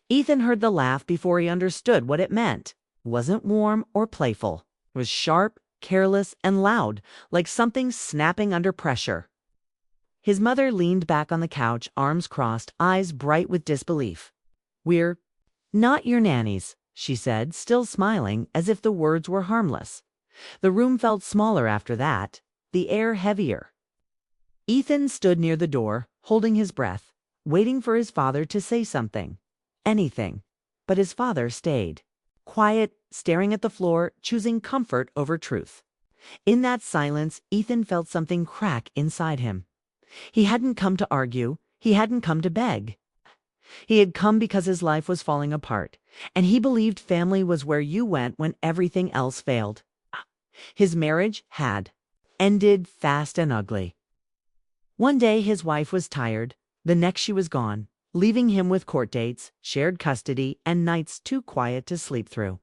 Ethan heard the laugh before he understood what it meant. It wasn't warm or playful. It was sharp, careless, and loud, like something snapping under pressure. His mother leaned back on the couch, arms crossed, eyes bright with disbelief. "We're not your nannies," she said, still smiling, as if the words were harmless. The room felt smaller after that, the air heavier. Ethan stood near the door, holding his breath, waiting for his father to say something. Anything. But his father stayed. Quiet, staring at the floor, choosing comfort over truth. In that silence, Ethan felt something crack inside him. He hadn't come to argue. He hadn't come to beg. He had come because his life was falling apart, and he believed family was where you went when everything else failed. His marriage had ended fast and ugly. One day his wife was tired, the next she was gone, leaving him with court dates, shared custody, and nights too quiet to sleep through.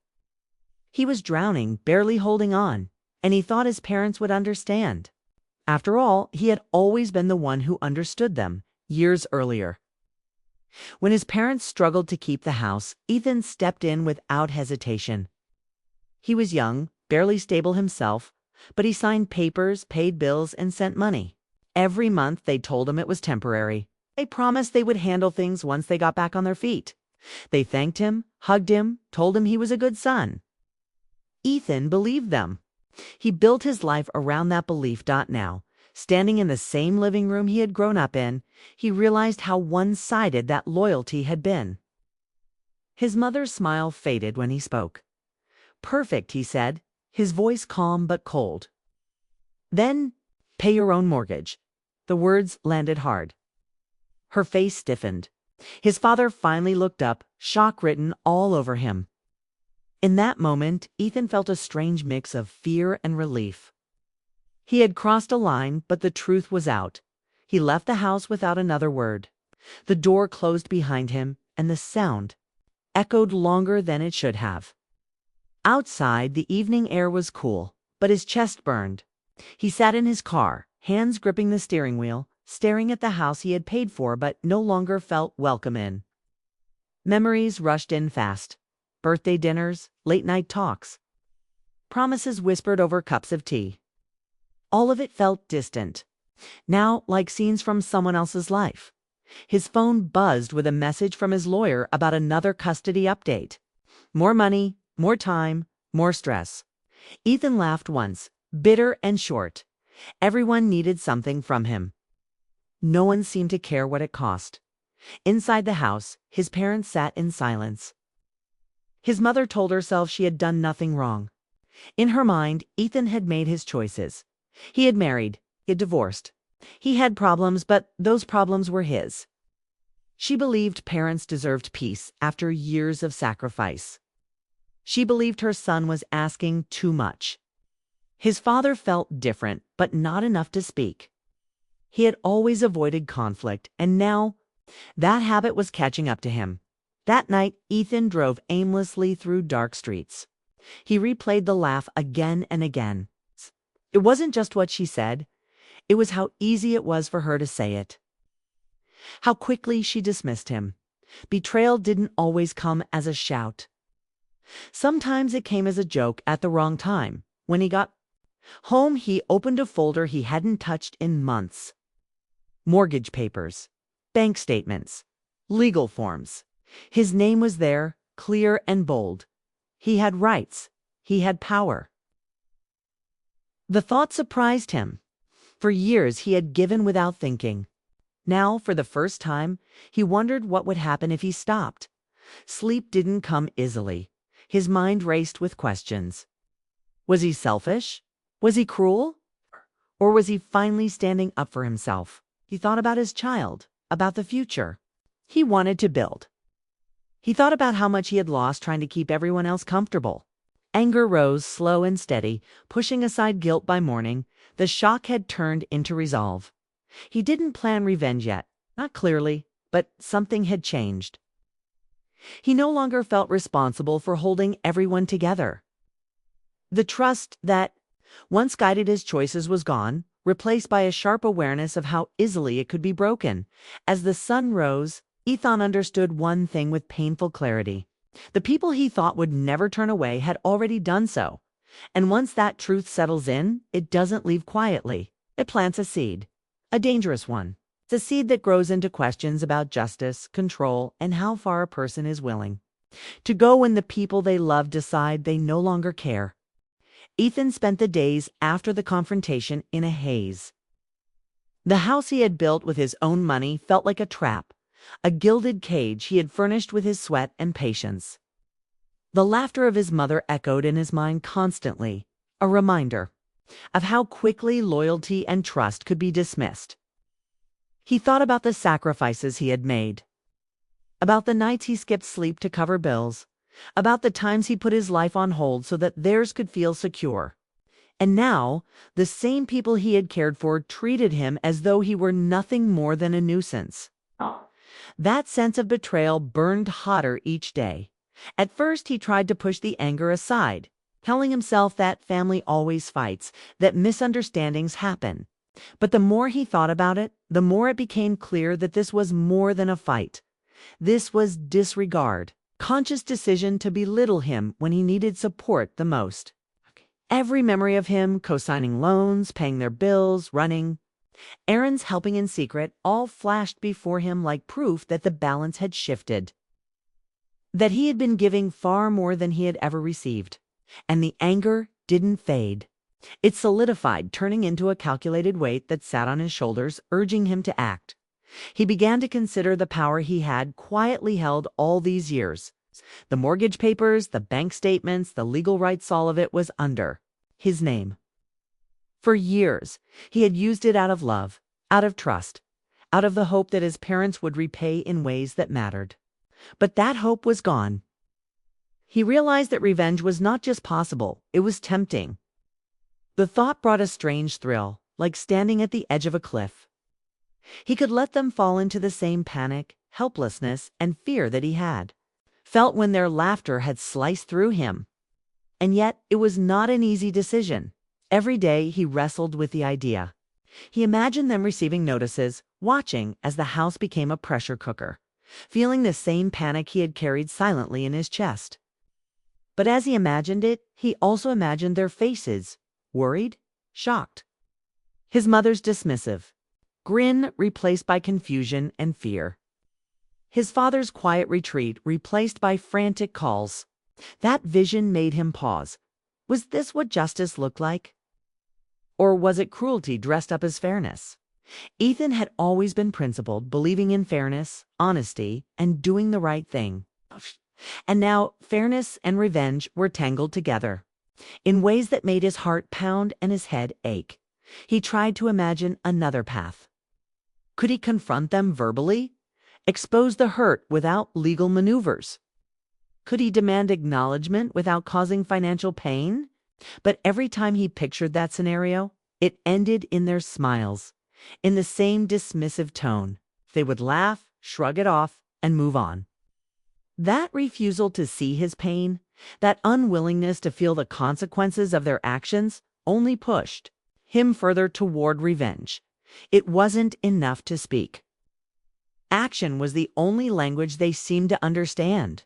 He was drowning, barely holding on, and he thought his parents would understand. After all, he had always been the one who understood them, years earlier. When his parents struggled to keep the house, Ethan stepped in without hesitation. He was young, barely stable himself, but he signed papers, paid bills, and sent money. Every month they told him it was temporary. They promised they would handle things once they got back on their feet. They thanked him, hugged him, told him he was a good son. Ethan believed them. He built his life around that belief. Now, standing in the same living room he had grown up in, he realized how one-sided that loyalty had been. His mother's smile faded when he spoke. "Perfect," he said, his voice calm but cold. "Then, pay your own mortgage." The words landed hard. Her face stiffened. His father finally looked up, shock written all over him. In that moment, Ethan felt a strange mix of fear and relief. He had crossed a line, but the truth was out. He left the house without another word. The door closed behind him, and the sound echoed longer than it should have. Outside, the evening air was cool, but his chest burned. He sat in his car, hands gripping the steering wheel, staring at the house he had paid for but no longer felt welcome in. Memories rushed in fast. Birthday dinners, late-night talks. Promises whispered over cups of tea. All of it felt distant. Now, like scenes from someone else's life. His phone buzzed with a message from his lawyer about another custody update. More money, more time, more stress. Ethan laughed once, bitter and short. Everyone needed something from him. No one seemed to care what it cost. Inside the house, his parents sat in silence. His mother told herself she had done nothing wrong. In her mind, Ethan had made his choices. He had married, he had divorced. He had problems, but those problems were his. She believed parents deserved peace after years of sacrifice. She believed her son was asking too much. His father felt different, but not enough to speak. He had always avoided conflict, and now that habit was catching up to him. That night, Ethan drove aimlessly through dark streets. He replayed the laugh again and again. It wasn't just what she said. It was how easy it was for her to say it. How quickly she dismissed him. Betrayal didn't always come as a shout. Sometimes it came as a joke at the wrong time. When he got home, he opened a folder he hadn't touched in months. Mortgage papers, bank statements, legal forms. His name was there, clear and bold. He had rights. He had power. The thought surprised him. For years he had given without thinking. Now, for the first time, he wondered what would happen if he stopped. Sleep didn't come easily. His mind raced with questions. Was he selfish? Was he cruel? Or was he finally standing up for himself? He thought about his child, about the future. He wanted to build. He thought about how much he had lost trying to keep everyone else comfortable. Anger rose, slow and steady, pushing aside guilt by morning. The shock had turned into resolve. He didn't plan revenge yet, not clearly, but something had changed. He no longer felt responsible for holding everyone together. The trust that once guided his choices was gone, replaced by a sharp awareness of how easily it could be broken. As the sun rose, Ethan understood one thing with painful clarity. The people he thought would never turn away had already done so. And once that truth settles in, it doesn't leave quietly. It plants a seed, a dangerous one. It's a seed that grows into questions about justice, control, and how far a person is willing to go when the people they love decide they no longer care. Ethan spent the days after the confrontation in a haze. The house he had built with his own money felt like a trap, a gilded cage he had furnished with his sweat and patience. The laughter of his mother echoed in his mind constantly, a reminder of how quickly loyalty and trust could be dismissed. He thought about the sacrifices he had made, about the nights he skipped sleep to cover bills, about the times he put his life on hold so that theirs could feel secure. And now, the same people he had cared for treated him as though he were nothing more than a nuisance. That sense of betrayal burned hotter each day. At first, he tried to push the anger aside, telling himself that family always fights, that misunderstandings happen. But the more he thought about it, the more it became clear that this was more than a fight. This was disregard, conscious decision to belittle him when he needed support the most. Every memory of him co-signing loans, paying their bills, running errands, helping in secret, all flashed before him like proof that the balance had shifted, that he had been giving far more than he had ever received. And the anger didn't fade. It solidified, turning into a calculated weight that sat on his shoulders, urging him to act. He began to consider the power he had quietly held all these years. The mortgage papers, the bank statements, the legal rights, all of it was under his name. For years, he had used it out of love, out of trust, out of the hope that his parents would repay in ways that mattered. But that hope was gone. He realized that revenge was not just possible, it was tempting. The thought brought a strange thrill, like standing at the edge of a cliff. He could let them fall into the same panic, helplessness, and fear that he had felt when their laughter had sliced through him. And yet, it was not an easy decision. Every day, he wrestled with the idea. He imagined them receiving notices, watching as the house became a pressure cooker, feeling the same panic he had carried silently in his chest. But as he imagined it, he also imagined their faces, worried, shocked. His mother's dismissive grin replaced by confusion and fear. His father's quiet retreat replaced by frantic calls. That vision made him pause. Was this what justice looked like? Or was it cruelty dressed up as fairness? Ethan had always been principled, believing in fairness, honesty, and doing the right thing. And now fairness and revenge were tangled together in ways that made his heart pound and his head ache. He tried to imagine another path. Could he confront them verbally? Expose the hurt without legal maneuvers? Could he demand acknowledgement without causing financial pain? But every time he pictured that scenario, it ended in their smiles, in the same dismissive tone. They would laugh, shrug it off, and move on. That refusal to see his pain, that unwillingness to feel the consequences of their actions, only pushed him further toward revenge. It wasn't enough to speak. Action was the only language they seemed to understand.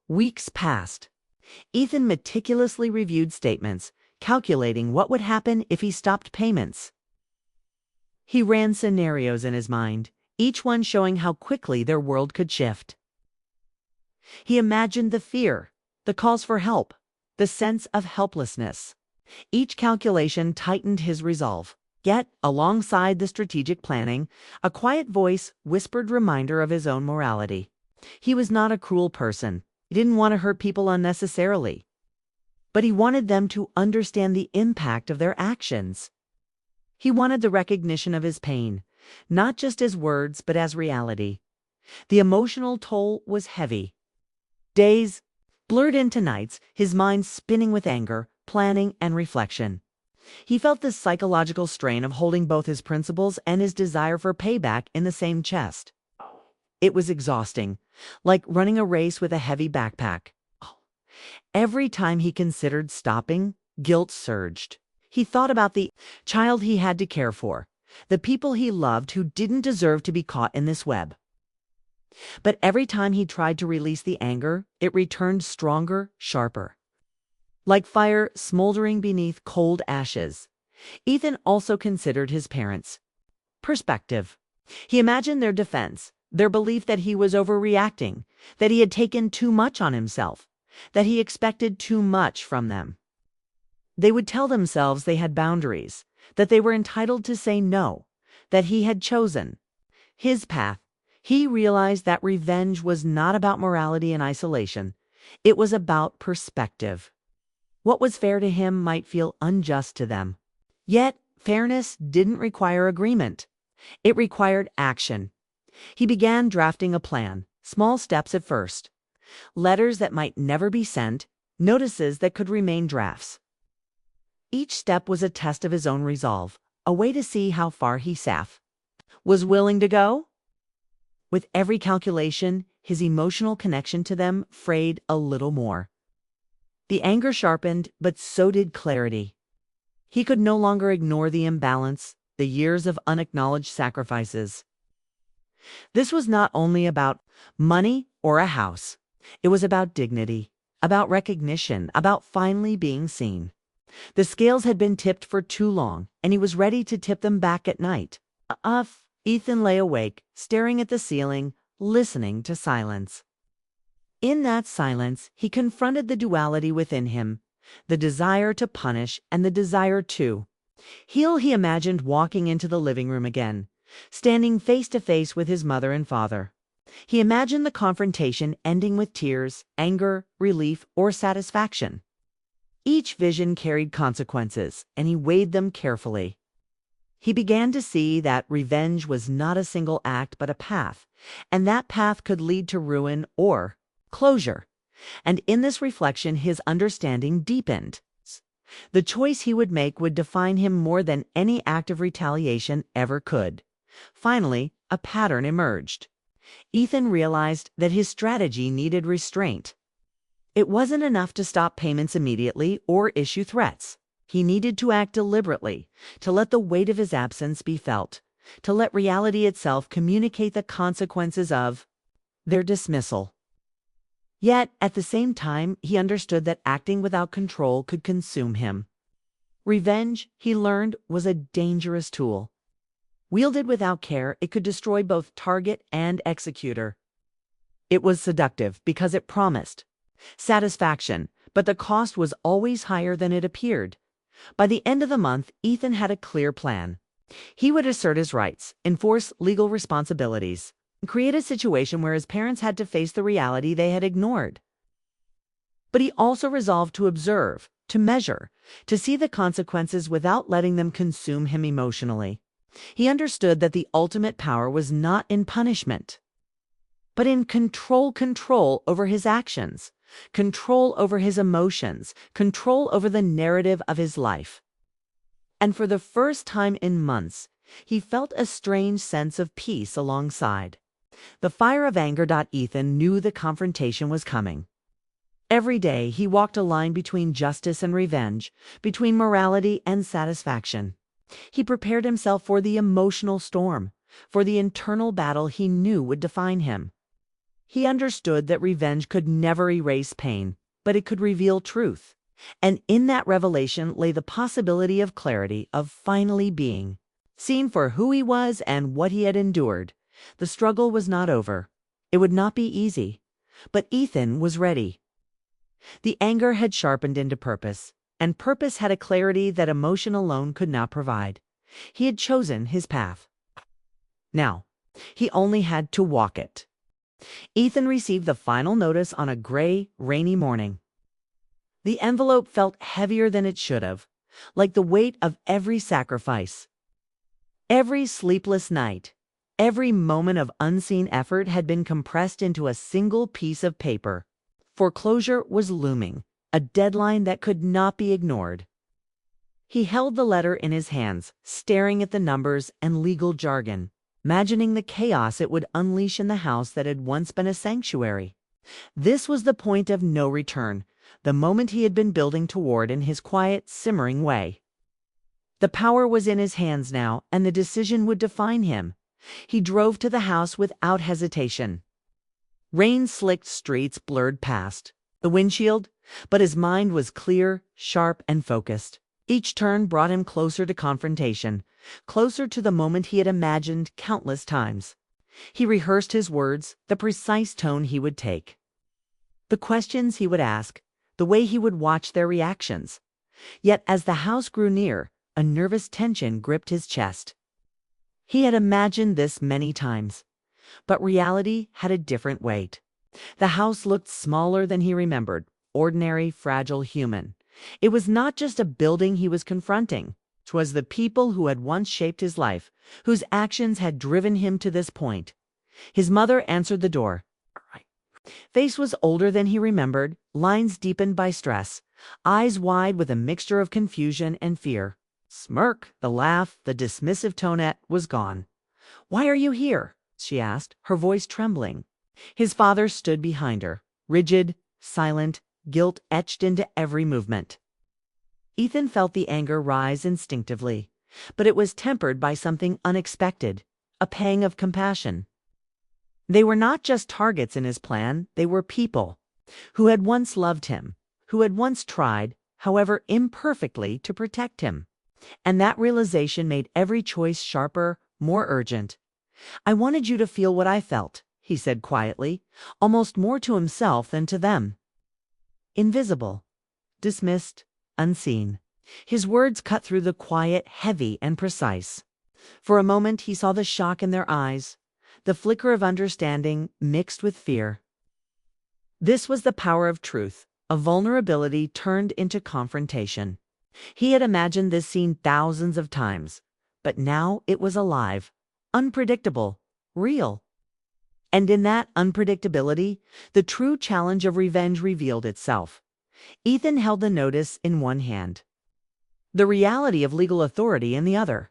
Weeks passed. Ethan meticulously reviewed statements, calculating what would happen if he stopped payments. He ran scenarios in his mind, each one showing how quickly their world could shift. He imagined the fear, the calls for help, the sense of helplessness. Each calculation tightened his resolve. Yet, alongside the strategic planning, a quiet voice whispered reminder of his own morality. He was not a cruel person. He didn't want to hurt people unnecessarily. But he wanted them to understand the impact of their actions. He wanted the recognition of his pain, not just as words, but as reality. The emotional toll was heavy. Days blurred into nights, his mind spinning with anger, planning, and reflection. He felt the psychological strain of holding both his principles and his desire for payback in the same chest. It was exhausting, like running a race with a heavy backpack. Every time he considered stopping, guilt surged. He thought about the child he had to care for, the people he loved who didn't deserve to be caught in this web. But every time he tried to release the anger, it returned stronger, sharper. Like fire smoldering beneath cold ashes. Ethan also considered his parents' perspective. He imagined their defense, their belief that he was overreacting, that he had taken too much on himself, that he expected too much from them. They would tell themselves they had boundaries, that they were entitled to say no, that he had chosen his path. He realized that revenge was not about morality and isolation. It was about perspective. What was fair to him might feel unjust to them. Yet, fairness didn't require agreement. It required action. He began drafting a plan, small steps at first. Letters that might never be sent, notices that could remain drafts. Each step was a test of his own resolve, a way to see how far he was willing to go. With every calculation, his emotional connection to them frayed a little more. The anger sharpened, but so did clarity. He could no longer ignore the imbalance, the years of unacknowledged sacrifices. This was not only about money or a house. It was about dignity, about recognition, about finally being seen. The scales had been tipped for too long, and he was ready to tip them back at night. Ethan lay awake, staring at the ceiling, listening to silence. In that silence, he confronted the duality within him, the desire to punish and the desire to heal. He imagined walking into the living room again, standing face to face with his mother and father. He imagined the confrontation ending with tears, anger, relief, or satisfaction. Each vision carried consequences, and he weighed them carefully. He began to see that revenge was not a single act but a path, and that path could lead to ruin or closure. And in this reflection, his understanding deepened. The choice he would make would define him more than any act of retaliation ever could. Finally, a pattern emerged. Ethan realized that his strategy needed restraint. It wasn't enough to stop payments immediately or issue threats. He needed to act deliberately, to let the weight of his absence be felt, to let reality itself communicate the consequences of their dismissal. Yet, at the same time, he understood that acting without control could consume him. Revenge, he learned, was a dangerous tool. Wielded without care, it could destroy both target and executor. It was seductive because it promised satisfaction, but the cost was always higher than it appeared. By the end of the month, Ethan had a clear plan. He would assert his rights, enforce legal responsibilities, and create a situation where his parents had to face the reality they had ignored. But he also resolved to observe, to measure, to see the consequences without letting them consume him emotionally. He understood that the ultimate power was not in punishment, but in control over his actions, control over his emotions, control over the narrative of his life. And for the first time in months, he felt a strange sense of peace alongside the fire of anger. Ethan knew the confrontation was coming. Every day he walked a line between justice and revenge, between morality and satisfaction. He prepared himself for the emotional storm, for the internal battle he knew would define him. He understood that revenge could never erase pain, but it could reveal truth. And in that revelation lay the possibility of clarity, of finally being seen for who he was and what he had endured. The struggle was not over. It would not be easy, but Ethan was ready. The anger had sharpened into purpose, and purpose had a clarity that emotion alone could not provide. He had chosen his path. Now, he only had to walk it. Ethan received the final notice on a gray, rainy morning. The envelope felt heavier than it should have, like the weight of every sacrifice. Every sleepless night, every moment of unseen effort had been compressed into a single piece of paper. Foreclosure was looming, a deadline that could not be ignored. He held the letter in his hands, staring at the numbers and legal jargon, imagining the chaos it would unleash in the house that had once been a sanctuary. This was the point of no return, the moment he had been building toward in his quiet, simmering way. The power was in his hands now, and the decision would define him. He drove to the house without hesitation. Rain-slicked streets blurred past the windshield, but his mind was clear, sharp, and focused. Each turn brought him closer to confrontation, closer to the moment he had imagined countless times. He rehearsed his words, the precise tone he would take, the questions he would ask, the way he would watch their reactions. Yet as the house grew near, a nervous tension gripped his chest. He had imagined this many times, but reality had a different weight. The house looked smaller than he remembered, ordinary, fragile, human. It was not just a building he was confronting. 'Twas the people who had once shaped his life, whose actions had driven him to this point. His mother answered the door. Face was older than he remembered, lines deepened by stress, eyes wide with a mixture of confusion and fear. Smirk, the laugh, the dismissive tonette was gone. "Why are you here?" she asked, her voice trembling. His father stood behind her, rigid, silent, guilt etched into every movement. Ethan felt the anger rise instinctively, but it was tempered by something unexpected, a pang of compassion. They were not just targets in his plan, they were people who had once loved him, who had once tried, however imperfectly, to protect him. And that realization made every choice sharper, more urgent. "I wanted you to feel what I felt," he said quietly, almost more to himself than to them. Invisible, dismissed, unseen. His words cut through the quiet, heavy and precise. For a moment he saw the shock in their eyes, the flicker of understanding mixed with fear. This was the power of truth, a vulnerability turned into confrontation. He had imagined this scene thousands of times, but now it was alive, unpredictable, real. And in that unpredictability, the true challenge of revenge revealed itself. Ethan held the notice in one hand, the reality of legal authority in the other.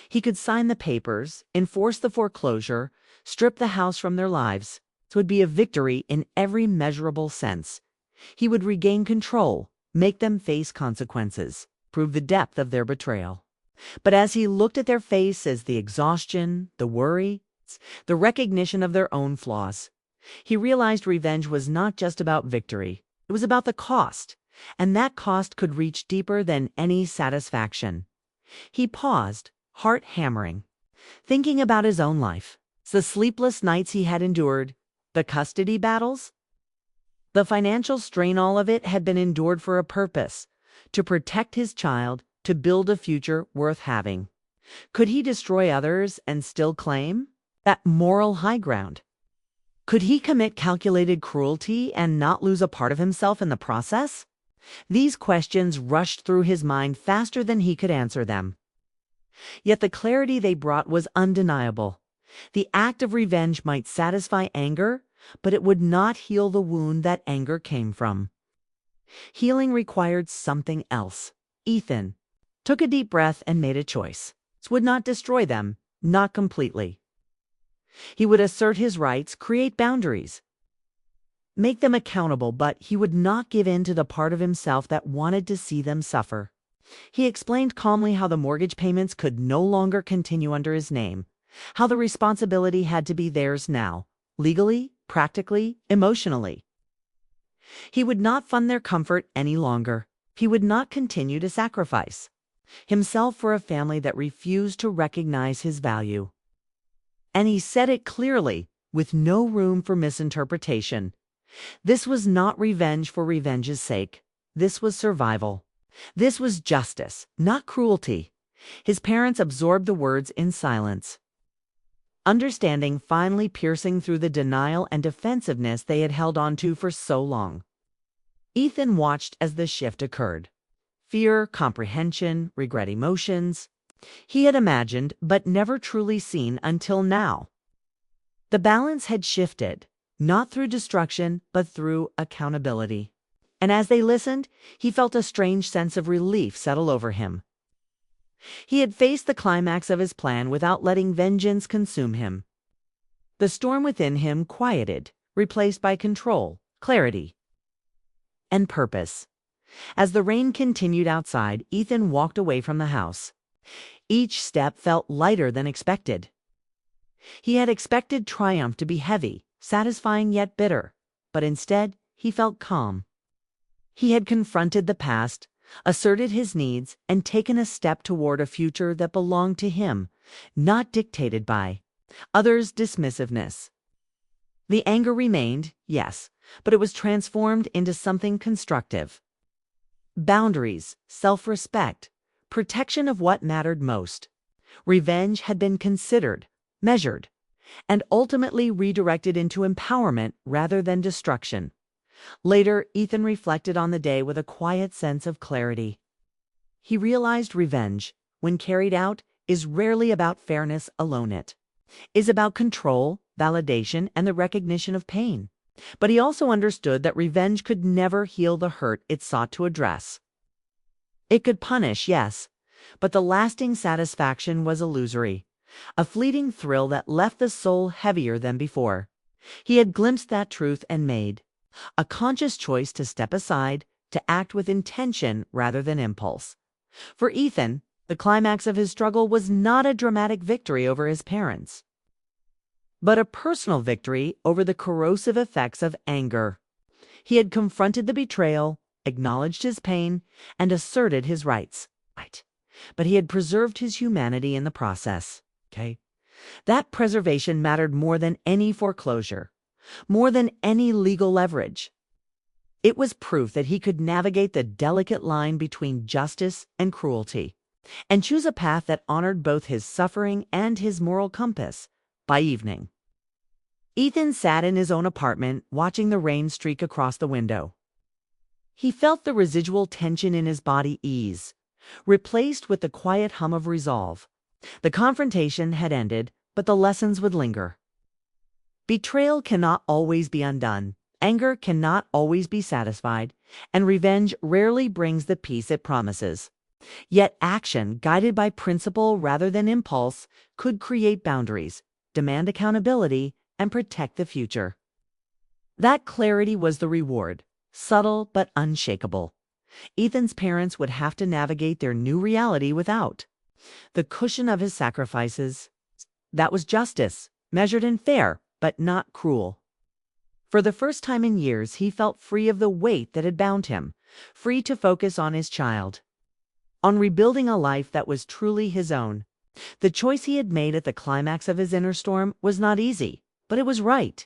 He could sign the papers, enforce the foreclosure, strip the house from their lives. It would be a victory in every measurable sense. He would regain control, make them face consequences, prove the depth of their betrayal. But as he looked at their faces, the exhaustion, the worry, the recognition of their own flaws, he realized revenge was not just about victory. It was about the cost, and that cost could reach deeper than any satisfaction. He paused, heart hammering, thinking about his own life, the sleepless nights he had endured, the custody battles, the financial strain. All of it had been endured for a purpose, to protect his child, to build a future worth having. Could he destroy others and still claim that moral high ground? Could he commit calculated cruelty and not lose a part of himself in the process? These questions rushed through his mind faster than he could answer them. Yet the clarity they brought was undeniable. The act of revenge might satisfy anger, but it would not heal the wound that anger came from. Healing required something else. Ethan took a deep breath and made a choice. This would not destroy them, not completely. He would assert his rights, create boundaries, make them accountable, but he would not give in to the part of himself that wanted to see them suffer. He explained calmly how the mortgage payments could no longer continue under his name, how the responsibility had to be theirs now, legally, practically, emotionally. He would not fund their comfort any longer. He would not continue to sacrifice himself for a family that refused to recognize his value. And he said it clearly, with no room for misinterpretation. This was not revenge for revenge's sake. This was survival. This was justice, not cruelty. His parents absorbed the words in silence, understanding finally piercing through the denial and defensiveness they had held on to for so long. Ethan watched as the shift occurred. Fear, comprehension, regret, emotions he had imagined but never truly seen until now. The balance had shifted, not through destruction, but through accountability. And as they listened, he felt a strange sense of relief settle over him. He had faced the climax of his plan without letting vengeance consume him. The storm within him quieted, replaced by control, clarity, and purpose. As the rain continued outside, Ethan walked away from the house. Each step felt lighter than expected. He had expected triumph to be heavy, satisfying yet bitter, but instead he felt calm. He had confronted the past, asserted his needs, and taken a step toward a future that belonged to him, not dictated by others' dismissiveness. The anger remained, yes, but it was transformed into something constructive. Boundaries, self-respect, protection of what mattered most. Revenge had been considered, measured, and ultimately redirected into empowerment rather than destruction. Later, Ethan reflected on the day with a quiet sense of clarity. He realized revenge, when carried out, is rarely about fairness alone. It is about control, validation, and the recognition of pain. But he also understood that revenge could never heal the hurt it sought to address. It could punish, yes, but the lasting satisfaction was illusory, a fleeting thrill that left the soul heavier than before. He had glimpsed that truth and made a conscious choice to step aside, to act with intention rather than impulse. For Ethan, the climax of his struggle was not a dramatic victory over his parents, but a personal victory over the corrosive effects of anger. He had confronted the betrayal, acknowledged his pain, and asserted his rights. Right. But he had preserved his humanity in the process. Okay? That preservation mattered more than any foreclosure, more than any legal leverage. It was proof that he could navigate the delicate line between justice and cruelty, and choose a path that honored both his suffering and his moral compass. By evening, Ethan sat in his own apartment, watching the rain streak across the window. He felt the residual tension in his body ease, replaced with the quiet hum of resolve. The confrontation had ended, but the lessons would linger. Betrayal cannot always be undone, anger cannot always be satisfied, and revenge rarely brings the peace it promises. Yet action, guided by principle rather than impulse, could create boundaries, demand accountability, and protect the future. That clarity was the reward, subtle but unshakable. Ethan's parents would have to navigate their new reality without the cushion of his sacrifices. That was justice, measured and fair, but not cruel. For the first time in years, he felt free of the weight that had bound him, free to focus on his child, on rebuilding a life that was truly his own. The choice he had made at the climax of his inner storm was not easy, but it was right.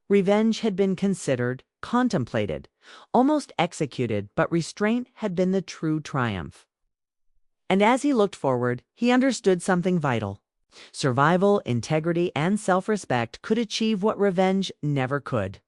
Revenge had been considered, contemplated, almost executed, but restraint had been the true triumph. And as he looked forward, he understood something vital. Survival, integrity, and self-respect could achieve what revenge never could.